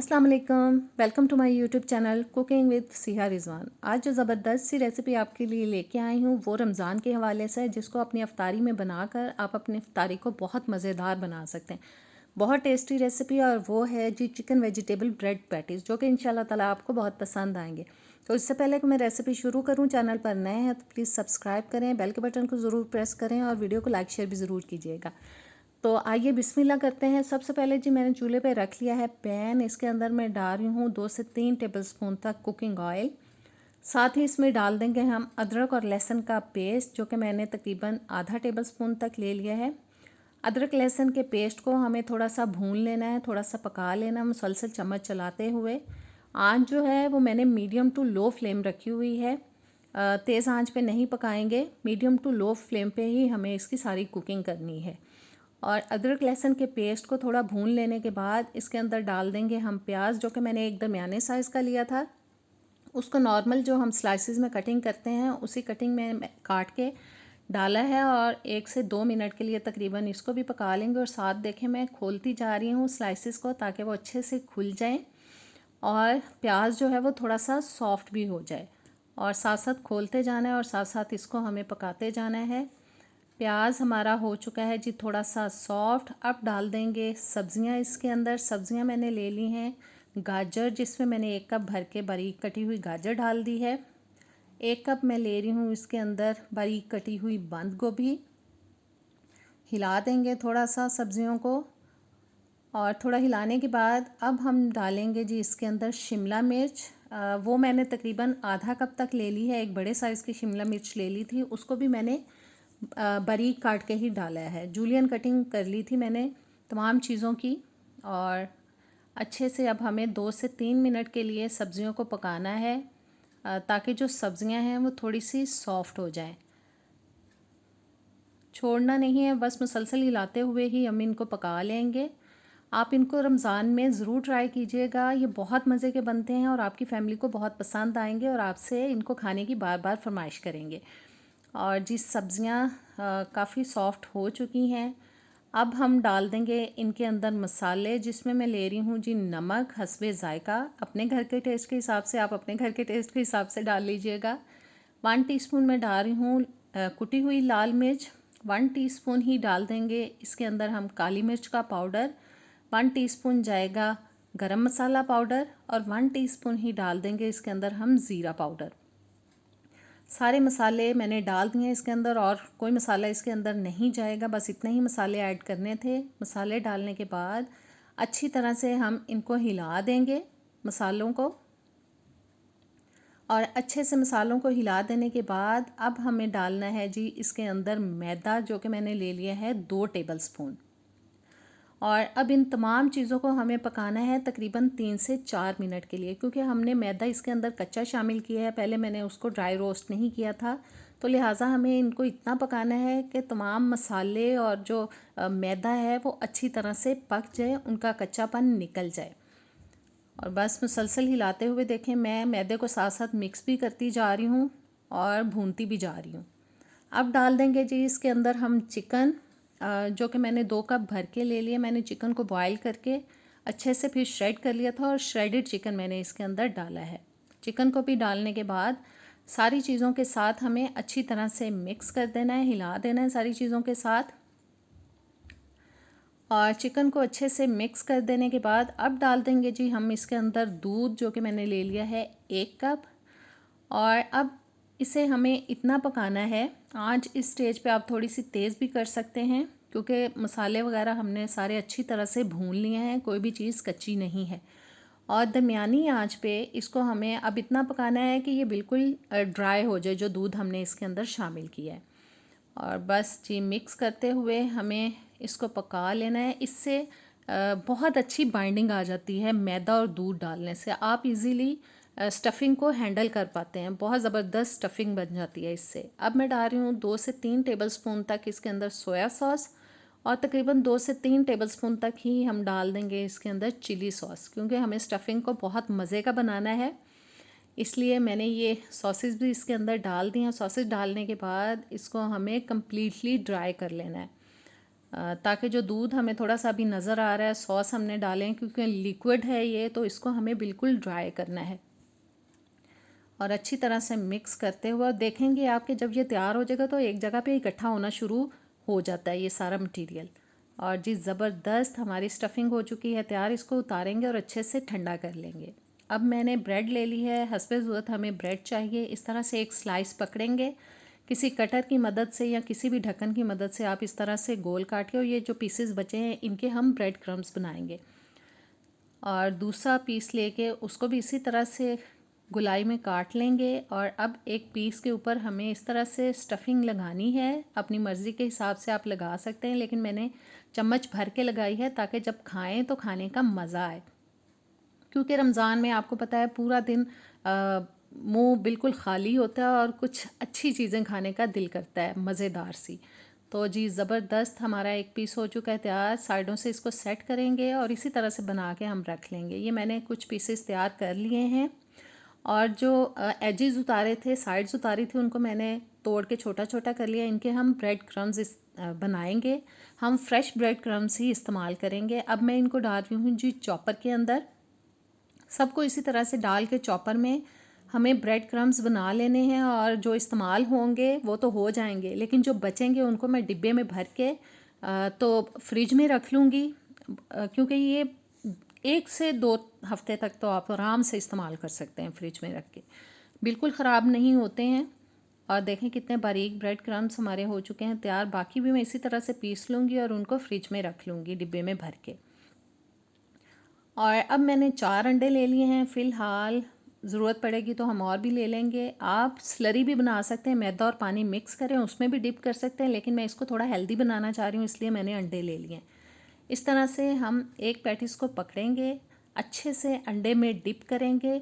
अस्सलाम वालेकुम, welcome to my YouTube channel cooking with Siha Rizwan. आज जो ज़बरदस्त सी रेसिपी आपके लिए लेके आई हूँ वो रमज़ान के हवाले से है, जिसको अपनी अफ्तारी में बनाकर आप अपनी अफ्तारी को बहुत मज़ेदार बना सकते हैं। बहुत टेस्टी रेसिपी और वो है जी चिकन वेजिटेबल ब्रेड पैटीज़, जो कि इंशाल्लाह ताला आपको बहुत पसंद आएंगे। तो इससे पहले कि मैं रेसिपी शुरू करूँ, चैनल पर नए हैं तो प्लीज़ सब्सक्राइब करें, बेल के बटन को ज़रूर प्रेस करें और वीडियो को लाइक शेयर भी ज़रूर कीजिएगा। तो आइए बिस्मिल्लाह करते हैं। सबसे पहले जी मैंने चूल्हे पे रख लिया है पैन। इसके अंदर मैं डाल रही हूँ 2 से 3 टेबलस्पून तक कुकिंग ऑयल। साथ ही इसमें डाल देंगे हम अदरक और लहसुन का पेस्ट, जो कि मैंने तकरीबन आधा टेबलस्पून तक ले लिया है। अदरक लहसुन के पेस्ट को हमें थोड़ा सा भून लेना है, थोड़ा सा पका लेना है मुसलसल चम्मच चलाते हुए। आंच जो है वो मैंने मीडियम टू लो फ्लेम रखी हुई है। तेज़ आंच पे नहीं पकाएंगे, मीडियम टू लो फ्लेम पे ही हमें इसकी सारी कुकिंग करनी है। और अदरक लहसुन के पेस्ट को थोड़ा भून लेने के बाद इसके अंदर डाल देंगे हम प्याज, जो कि मैंने एक दरमियाने साइज़ का लिया था। उसको नॉर्मल जो हम स्लाइसिस में कटिंग करते हैं उसी कटिंग में काट के डाला है और 1 से 2 मिनट के लिए तकरीबन इसको भी पका लेंगे। और साथ देखें मैं खोलती जा रही हूँ स्लाइसिस को, ताकि वो अच्छे से खुल जाएं और प्याज जो है वो थोड़ा सा सॉफ्ट भी हो जाए। और साथ साथ खोलते जाना है और साथ साथ इसको हमें पकाते जाना है। प्याज हमारा हो चुका है जी थोड़ा सा सॉफ्ट। अब डाल देंगे सब्जियां इसके अंदर। सब्जियां मैंने ले ली हैं गाजर, जिसमें मैंने 1 कप भर के बारीक कटी हुई गाजर डाल दी है। 1 कप मैं ले रही हूँ इसके अंदर बारीक कटी हुई बंद गोभी। हिला देंगे थोड़ा सा सब्जियों को और थोड़ा हिलाने के बाद अब हम डालेंगे जी इसके अंदर शिमला मिर्च। वो मैंने तकरीबन आधा कप तक ले ली है। एक बड़े साइज़ की शिमला मिर्च ले ली थी, उसको भी मैंने बारीक काट के ही डाला है। जूलियन कटिंग कर ली थी मैंने तमाम चीज़ों की। और अच्छे से अब हमें 2 से 3 मिनट के लिए सब्ज़ियों को पकाना है, ताकि जो सब्ज़ियां हैं वो थोड़ी सी सॉफ्ट हो जाएं। छोड़ना नहीं है, बस मुसलसल हिलाते हुए ही हम इनको पका लेंगे। आप इनको रमज़ान में ज़रूर ट्राई कीजिएगा, ये बहुत मज़े के बनते हैं और आपकी फ़ैमिली को बहुत पसंद आएंगे और आपसे इनको खाने की बार बार फरमाइश करेंगे। और जी सब्ज़ियाँ काफ़ी सॉफ्ट हो चुकी हैं। अब हम डाल देंगे इनके अंदर मसाले, जिसमें मैं ले रही हूँ जी नमक हस्बे ज़ायका। अपने घर के टेस्ट के हिसाब से आप अपने घर के टेस्ट के हिसाब से डाल लीजिएगा। 1 टीस्पून मैं डाल रही हूँ कुटी हुई लाल मिर्च। 1 टीस्पून ही डाल देंगे इसके अंदर हम काली मिर्च का पाउडर। 1 टीस्पून जाएगा गरम मसाला पाउडर और 1 टीस्पून ही डाल देंगे इसके अंदर हम ज़ीरा पाउडर। सारे मसाले मैंने डाल दिए इसके अंदर और कोई मसाला इसके अंदर नहीं जाएगा, बस इतने ही मसाले ऐड करने थे। मसाले डालने के बाद अच्छी तरह से हम इनको हिला देंगे मसालों को। और अच्छे से मसालों को हिला देने के बाद अब हमें डालना है जी इसके अंदर मैदा, जो कि मैंने ले लिया है 2 टेबलस्पून। और अब इन तमाम चीज़ों को हमें पकाना है तकरीबन 3 से 4 मिनट के लिए, क्योंकि हमने मैदा इसके अंदर कच्चा शामिल किया है। पहले मैंने उसको ड्राई रोस्ट नहीं किया था, तो लिहाजा हमें इनको इतना पकाना है कि तमाम मसाले और जो मैदा है वो अच्छी तरह से पक जाए, उनका कच्चापन निकल जाए। और बस मुसलसल हिलाते हुए देखें, मैं मैदे को साथ साथ मिक्स भी करती जा रही हूँ और भूनती भी जा रही हूँ। अब डाल देंगे जी इसके अंदर हम चिकन, जो कि मैंने 2 कप भर के ले लिए। मैंने चिकन को बॉईल करके अच्छे से फिर श्रेड कर लिया था और श्रेडेड चिकन मैंने इसके अंदर डाला है। चिकन को भी डालने के बाद सारी चीज़ों के साथ हमें अच्छी तरह से मिक्स कर देना है, हिला देना है सारी चीज़ों के साथ। और चिकन को अच्छे से मिक्स कर देने के बाद अब डाल देंगे जी हम इसके अंदर दूध, जो कि मैंने ले लिया है 1 कप। और अब इसे हमें इतना पकाना है, आंच इस स्टेज पे आप थोड़ी सी तेज़ भी कर सकते हैं, क्योंकि मसाले वगैरह हमने सारे अच्छी तरह से भून लिए हैं, कोई भी चीज़ कच्ची नहीं है। और दरमियानी आंच पे इसको हमें अब इतना पकाना है कि ये बिल्कुल ड्राई हो जाए, जो दूध हमने इसके अंदर शामिल किया है। और बस जी मिक्स करते हुए हमें इसको पका लेना है। इससे बहुत अच्छी बाइंडिंग आ जाती है मैदा और दूध डालने से। आप इजीली स्टफ़िंग को हैंडल कर पाते हैं, बहुत ज़बरदस्त स्टफ़िंग बन जाती है इससे। अब मैं डाल रही हूँ 2 से 3 टेबलस्पून तक इसके अंदर सोया सॉस और तकरीबन 2 से 3 टेबलस्पून तक ही हम डाल देंगे इसके अंदर चिली सॉस, क्योंकि हमें स्टफ़िंग को बहुत मज़े का बनाना है, इसलिए मैंने ये सॉसेस भी इसके अंदर डाल दी हैं। सॉसेस डालने के बाद इसको हमें कम्प्लीटली ड्राई कर लेना है। ताकि जो दूध हमें थोड़ा सा अभी नज़र आ रहा है, सॉस हमने डालें क्योंकि लिक्विड है ये, तो इसको हमें बिल्कुल ड्राई करना है। और अच्छी तरह से मिक्स करते हुए देखेंगे आपके जब ये तैयार हो जाएगा तो एक जगह पे इकट्ठा होना शुरू हो जाता है ये सारा मटेरियल। और जी ज़बरदस्त हमारी स्टफ़िंग हो चुकी है तैयार। इसको उतारेंगे और अच्छे से ठंडा कर लेंगे। अब मैंने ब्रेड ले ली है, हस्बे ज़रूरत हमें ब्रेड चाहिए। इस तरह से एक स्लाइस पकड़ेंगे किसी कटर की मदद से या किसी भी ढक्कन की मदद से, आप इस तरह से गोल काट के, और ये जो पीसेस बचे हैं इनके हम ब्रेड क्रम्स बनाएंगे। और दूसरा पीस लेके उसको भी इसी तरह से गुलाई में काट लेंगे। और अब एक पीस के ऊपर हमें इस तरह से स्टफ़िंग लगानी है। अपनी मर्ज़ी के हिसाब से आप लगा सकते हैं, लेकिन मैंने चम्मच भर के लगाई है ताकि जब खाएं तो खाने का मज़ा आए। क्योंकि रमज़ान में आपको पता है पूरा दिन मुंह बिल्कुल ख़ाली होता है और कुछ अच्छी चीज़ें खाने का दिल करता है, मज़ेदार सी। तो जी ज़बरदस्त हमारा एक पीस हो चुका है तैयार। साइडों से इसको सेट करेंगे और इसी तरह से बना के हम रख लेंगे। ये मैंने कुछ पीसेस तैयार कर लिए हैं और जो एजेस उतारे थे, साइड्स उतारी थी, उनको मैंने तोड़ के छोटा छोटा कर लिया। इनके हम ब्रेड क्रम्स बनाएंगे। हम फ्रेश ब्रेड क्रम्स ही इस्तेमाल करेंगे। अब मैं इनको डाल रही हूँ जी चॉपर के अंदर। सबको इसी तरह से डाल के चॉपर में हमें ब्रेड क्रम्स बना लेने हैं। और जो इस्तेमाल होंगे वो तो हो जाएंगे, लेकिन जो बचेंगे उनको मैं डिब्बे में भर के तो फ्रिज में रख लूँगी, क्योंकि ये 1 से 2 हफ्ते तक तो आप आराम से इस्तेमाल कर सकते हैं फ्रिज में रख के, बिल्कुल ख़राब नहीं होते हैं। और देखें कितने बारीक ब्रेड क्रम्स हमारे हो चुके हैं तैयार। बाकी भी मैं इसी तरह से पीस लूँगी और उनको फ्रिज में रख लूँगी डिब्बे में भर के। और अब मैंने 4 अंडे ले लिए हैं फ़िलहाल। ज़रूरत पड़ेगी तो हम और भी ले लेंगे। आप स्लरी भी बना सकते हैं, मैदा और पानी मिक्स करें उसमें भी डिप कर सकते हैं, लेकिन मैं इसको थोड़ा हेल्दी बनाना चाह रही हूँ इसलिए मैंने अंडे ले लिए हैं। इस तरह से हम एक पैटिस को पकड़ेंगे, अच्छे से अंडे में डिप करेंगे।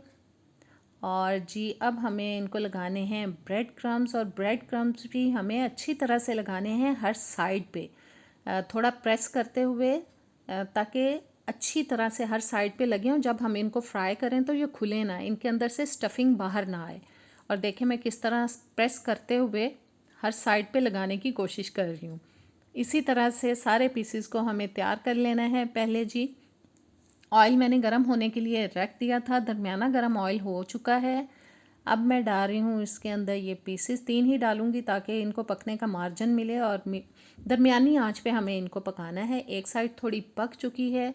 और जी अब हमें इनको लगाने हैं ब्रेड क्रम्स, और ब्रेड क्रम्स भी हमें अच्छी तरह से लगाने हैं हर साइड पे, थोड़ा प्रेस करते हुए, ताकि अच्छी तरह से हर साइड पे लगे हों। जब हम इनको फ्राई करें तो ये खुले ना, इनके अंदर से स्टफ़िंग बाहर ना आए। और देखें मैं किस तरह प्रेस करते हुए हर साइड पे लगाने की कोशिश कर रही हूँ। इसी तरह से सारे पीसेस को हमें तैयार कर लेना है। पहले जी ऑयल मैंने गरम होने के लिए रख दिया था, दरमियाना गरम ऑयल हो चुका है। अब मैं डाल रही हूँ इसके अंदर ये पीसेस, 3 ही डालूँगी ताकि इनको पकने का मार्जिन मिले। और दरमियानी आंच पे हमें इनको पकाना है। एक साइड थोड़ी पक चुकी है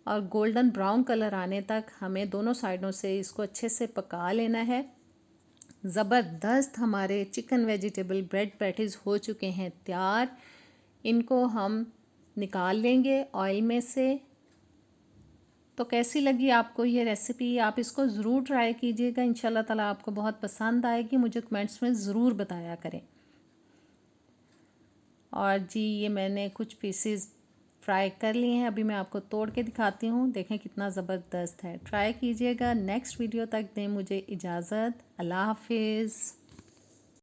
और गोल्डन ब्राउन कलर आने तक हमें दोनों साइडों से इसको अच्छे से पका लेना है। ज़बरदस्त हमारे चिकन वेजिटेबल ब्रेड पैटीज़ हो चुके हैं तैयार। इनको हम निकाल लेंगे ऑयल में से। तो कैसी लगी आपको ये रेसिपी? आप इसको ज़रूर ट्राई कीजिएगा, इंशाल्लाह ताला आपको बहुत पसंद आएगी। मुझे कमेंट्स में ज़रूर बताया करें। और जी ये मैंने कुछ पीसेस फ्राई कर लिए हैं, अभी मैं आपको तोड़ के दिखाती हूँ। देखें कितना ज़बरदस्त है। ट्राई कीजिएगा। नेक्स्ट वीडियो तक दें मुझे इजाज़त। अल्लाह हाफिज़।